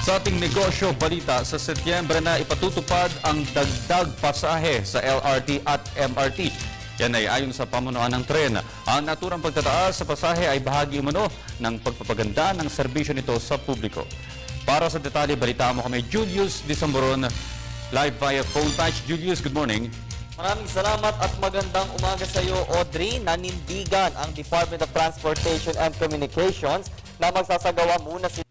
Sa ating negosyo balita, sa Setyembre na ipatutupad ang dagdag pasahe sa LRT at MRT. Yan ay ayon sa pamunuan ng tren. Ang naturang pagtataas sa pasahe ay bahagi umano ng pagpapaganda ng serbisyo nito sa publiko. Para sa detalye, balitaan mo kami Julius Disamboron, live via phone patch. Julius, good morning. Maraming salamat at magandang umaga sa iyo, Audrey. Nanindigan ang Department of Transportation and Communications na magsasagawa muna si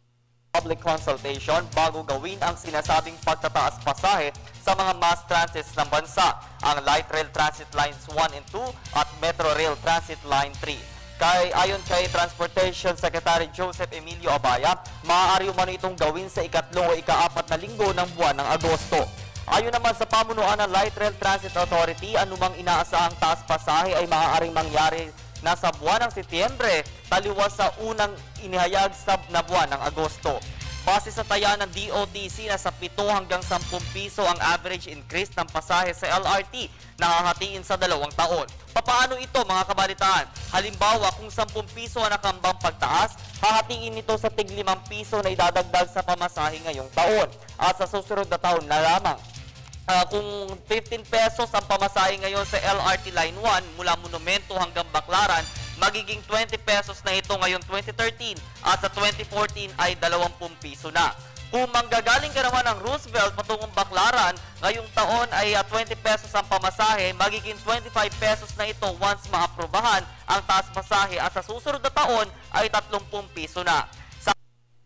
public consultation bago gawin ang sinasabing pagtataas pasahe sa mga mass transits ng bansa, ang Light Rail Transit Lines 1 and 2 at Metro Rail Transit Line 3. Ayon kay Transportation Secretary Joseph Emilio Abaya, maaari umano itong gawin sa ikatlong o ika-4 na linggo ng buwan ng Agosto. Ayon naman sa pamunuan ng Light Rail Transit Authority, anumang inaasahang taas pasahe ay maaaring mangyari na sa buwan ng Setyembre, taliwas sa unang inihayag na buwan ng Agosto. Base sa taya ng DOTC na sa 7 hanggang 10 piso ang average increase ng pasahe sa LRT na hahatiin sa 2 taon. Papaano ito, mga kabalitaan? Halimbawa, kung 10 piso ang nakambang pagtaas, hahatiin ito sa tig 5 piso na idadagdag sa pamasahe ngayong taon at sa susunod na taon na lamang. Kung 15 pesos ang pamasahe ngayon sa LRT Line 1 mula Monumento hanggang Baclaran, magiging 20 pesos na ito ngayon 2013 at sa 2014 ay 20 piso na. Kung manggagaling ka naman ng Roosevelt patungong Baclaran, ngayong taon ay 20 pesos ang pamasahe, magiging 25 pesos na ito once maaprubahan ang taas pasahe at sa susunod na taon ay 30 piso na.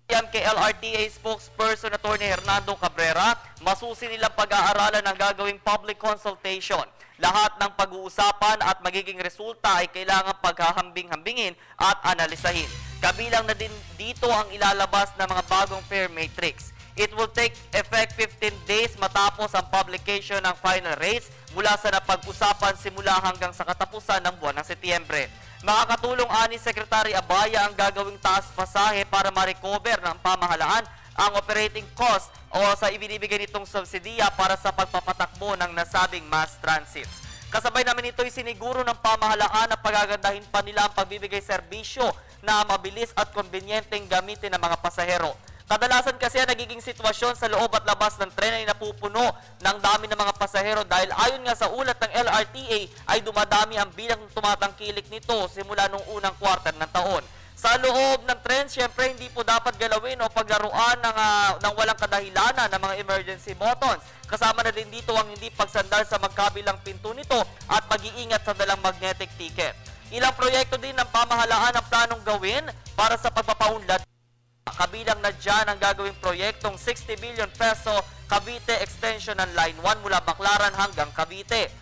Kay LRTA spokesperson Atty. Hernando Cabrera, masusi nilang pag-aaralan ang gagawing public consultation. Lahat ng pag-uusapan at magiging resulta ay kailangan paghahambing-hambingin at analisahin. Kabilang na din dito ang ilalabas ng mga bagong fare matrix. It will take effect 15 days matapos ang publication ng final rates mula sa napag-usapan simula hanggang sa katapusan ng buwan ng Setyembre. Makakatulong ani Secretary Abaya ang gagawing taas pasahe para ma-recover ng pamahalaan ang operating cost o sa ibinibigay nitong subsidiya para sa pagpapatakbo ng nasabing mass transits. Kasabay namin ito isiniguro ng pamahalaan na pagagandahin pa nila ang pagbibigay serbisyo na mabilis at konbinyenteng gamitin ng mga pasahero. Kadalasan kasi ang nagiging sitwasyon sa loob at labas ng tren ay napupuno ng dami ng mga pasahero dahil ayon nga sa ulat ng LRTA ay dumadami ang bilang tumatangkilik nito simula nung unang kwarter ng taon. Sa loob ng tren, syempre hindi po dapat galawin o paglaruan ng walang kadahilanan ng mga emergency buttons. Kasama na din dito ang hindi pagsandal sa magkabilang pinto nito at mag-iingat sa dalang magnetic ticket. Ilang proyekto din ng pamahalaan ang planong gawin para sa pagpapaunlad. Kabilang na dyan ang gagawing proyektong 60 billion peso Cavite Extension ng Line 1 mula Baclaran hanggang Cavite.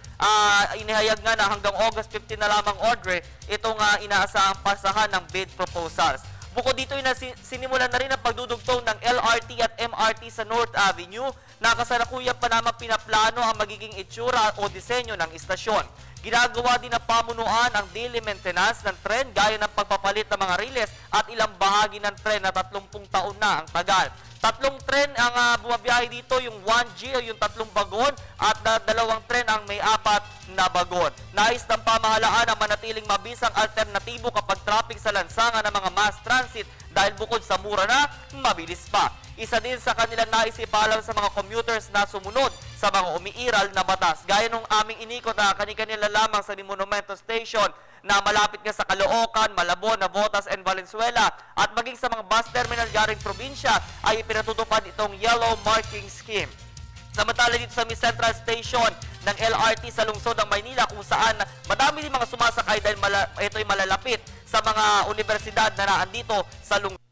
Inihayag nga na hanggang August 15 na lamang, Audrey, itong inaasahang pasahan ng bid proposals. Bukod dito, sinimulan na rin ang pagdudugtong ng LRT at MRT sa North Avenue na kasalukuyan pa naman pinaplano ang magiging itsura o disenyo ng istasyon. Ginagawa din ng pamunuan ang daily maintenance ng tren gaya ng pagpapalit ng mga riles at ilang bahagi ng tren na 30 taon na ang tagal. 3 tren ang bumabiyahe dito, yung 1G o yung 3 bagon at 2 tren ang may 4 na bagon. Nais ng pamahalaan ang manatiling mabisang alternatibo kapag traffic sa lansangan ng mga mass transit dahil bukod sa mura na, mabilis pa. Isa din sa kanilang naisipalang sa mga commuters na sumunod sa mga umiiral na batas. Gaya nung aming inikot na kani-kanila lamang sa Monumento Station na malapit nga sa Caloocan, Malabon, Navotas, and Valenzuela at maging sa mga bus terminal garing probinsya ay ipinatutupad itong yellow marking scheme. Samantala dito sa Miss Central Station ng LRT sa lungsod ng Maynila kung saan madami din mga sumasakay dahil ito'y malalapit sa mga universidad na naandito sa lungsod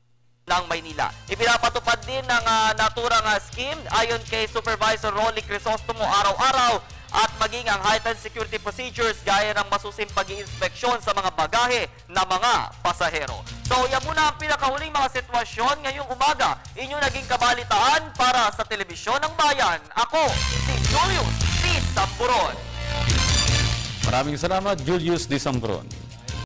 ng Maynila. Ipinapatupad din ng naturang scheme ayon kay Supervisor Rolly Crisostomo araw-araw at maging ang heightened security procedures gaya ng masusing pag-iinspeksyon sa mga bagahe ng mga pasahero. So yan muna ang pinakahuling mga sitwasyon ngayong umaga. Inyong naging kabalitaan para sa Telebisyon ng Bayan. Ako, si Julius Disamboron. Maraming salamat, Julius Disamboron.